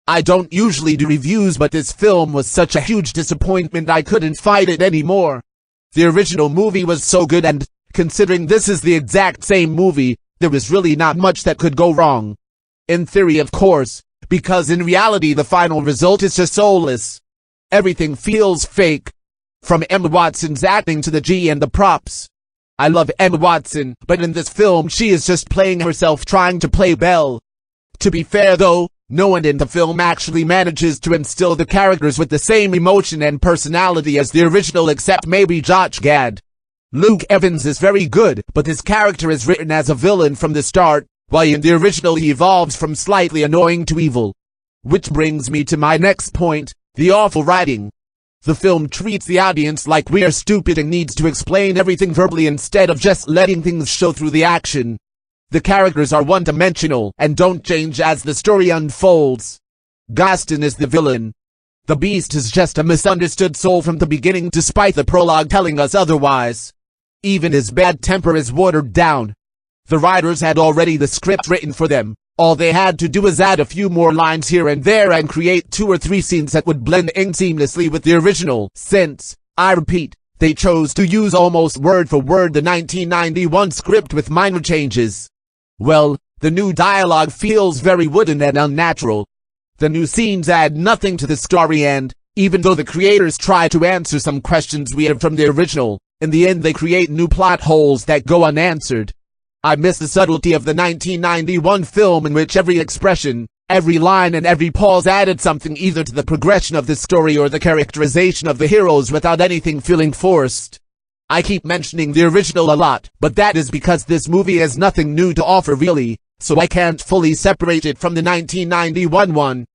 I don't usually do reviews, but this film was such a huge disappointment I couldn't fight it anymore. The original movie was so good, and considering this is the exact same movie, there was really not much that could go wrong. In theory, of course, because in reality the final result is just soulless. Everything feels fake. From Emma Watson's acting to the G and the props. I love Emma Watson, but in this film she is just playing herself trying to play Belle. To be fair though, no one in the film actually manages to instill the characters with the same emotion and personality as the original, except maybe Josh Gad. Luke Evans is very good, but his character is written as a villain from the start, while in the original he evolves from slightly annoying to evil. Which brings me to my next point, the awful writing. The film treats the audience like we are stupid and needs to explain everything verbally instead of just letting things show through the action. The characters are one-dimensional and don't change as the story unfolds. Gaston is the villain. The Beast is just a misunderstood soul from the beginning, despite the prologue telling us otherwise. Even his bad temper is watered down. The writers had already the script written for them. All they had to do was add a few more lines here and there and create 2 or 3 scenes that would blend in seamlessly with the original, since, I repeat, they chose to use almost word for word the 1991 script with minor changes. Well, the new dialogue feels very wooden and unnatural. The new scenes add nothing to the story, and, even though the creators try to answer some questions we have from the original, in the end they create new plot holes that go unanswered. I miss the subtlety of the 1991 film, in which every expression, every line and every pause added something either to the progression of the story or the characterization of the heroes without anything feeling forced. I keep mentioning the original a lot, but that is because this movie has nothing new to offer really, so I can't fully separate it from the 1991 one.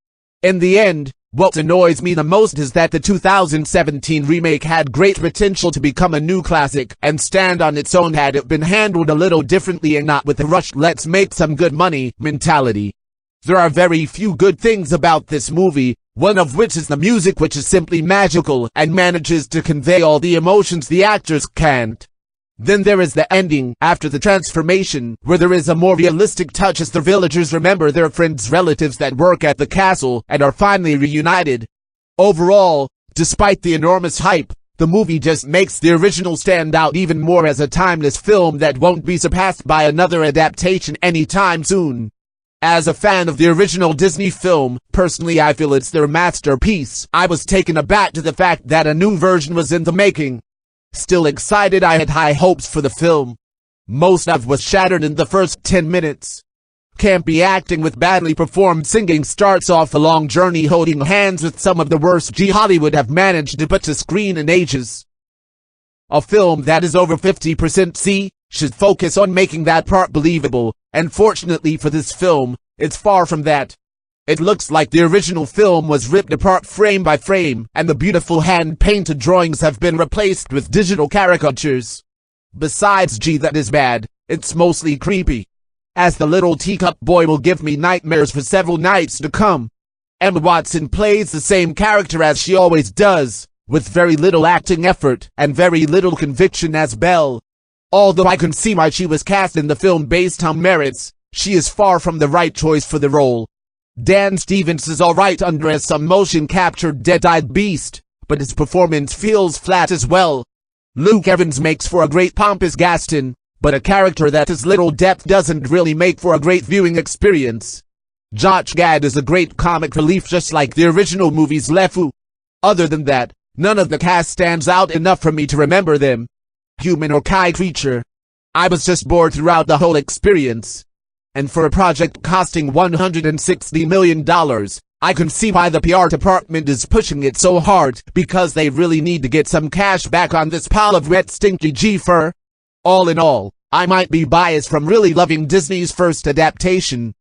In the end, what annoys me the most is that the 2017 remake had great potential to become a new classic and stand on its own had it been handled a little differently and not with the rushed let's make some good money mentality. There are very few good things about this movie, one of which is the music, which is simply magical and manages to convey all the emotions the actors can't. Then there is the ending, after the transformation, where there is a more realistic touch as the villagers remember their friends' relatives that work at the castle and are finally reunited. Overall, despite the enormous hype, the movie just makes the original stand out even more as a timeless film that won't be surpassed by another adaptation anytime soon. As a fan of the original Disney film, personally I feel it's their masterpiece. I was taken aback to the fact that a new version was in the making. Still excited, I had high hopes for the film. Most of was shattered in the first 10 minutes. Campy acting with badly performed singing starts off a long journey holding hands with some of the worst Hollywood have managed to put to screen in ages. A film that is over 50% C should focus on making that part believable, and fortunately for this film, it's far from that. It looks like the original film was ripped apart frame by frame, and the beautiful hand-painted drawings have been replaced with digital caricatures. Besides that is bad, it's mostly creepy. As the little teacup boy will give me nightmares for several nights to come. Emma Watson plays the same character as she always does, with very little acting effort and very little conviction as Belle. Although I can see why she was cast in the film based on merits, she is far from the right choice for the role. Dan Stevens is alright under as some motion-captured dead-eyed beast, but his performance feels flat as well. Luke Evans makes for a great pompous Gaston, but a character that has little depth doesn't really make for a great viewing experience. Josh Gad is a great comic relief just like the original movie's LeFou. Other than that, none of the cast stands out enough for me to remember them. Human or Kai creature. I was just bored throughout the whole experience. And for a project costing $160 million, I can see why the PR department is pushing it so hard, because they really need to get some cash back on this pile of wet stinky G-fur. All in all, I might be biased from really loving Disney's first adaptation.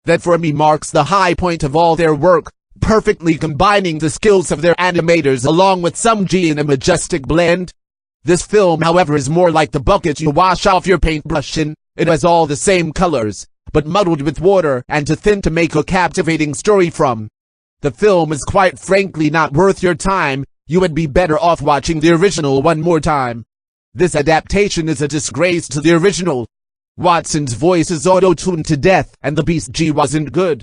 That for me marks the high point of all their work, perfectly combining the skills of their animators along with some G in a majestic blend. This film, however, is more like the bucket you wash off your paintbrush in. It has all the same colors, but muddled with water and too thin to make a captivating story from. The film is quite frankly not worth your time. You would be better off watching the original one more time. This adaptation is a disgrace to the original. Watson's voice is auto-tuned to death, and the Beast G wasn't good.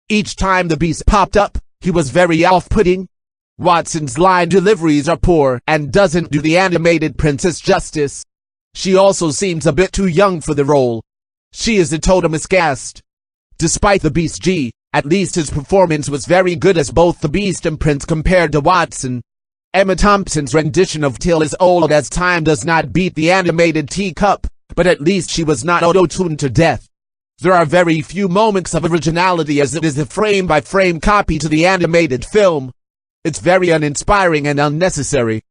Each time the Beast popped up, he was very off-putting. Watson's line deliveries are poor and doesn't do the animated princess justice. She also seems a bit too young for the role. She is a total miscast. Despite the Beast G, at least his performance was very good as both the Beast and Prince compared to Watson. Emma Thompson's rendition of Till is old as time does not beat the animated teacup, but at least she was not auto-tuned to death. There are very few moments of originality as it is a frame-by-frame copy to the animated film. It's very uninspiring and unnecessary.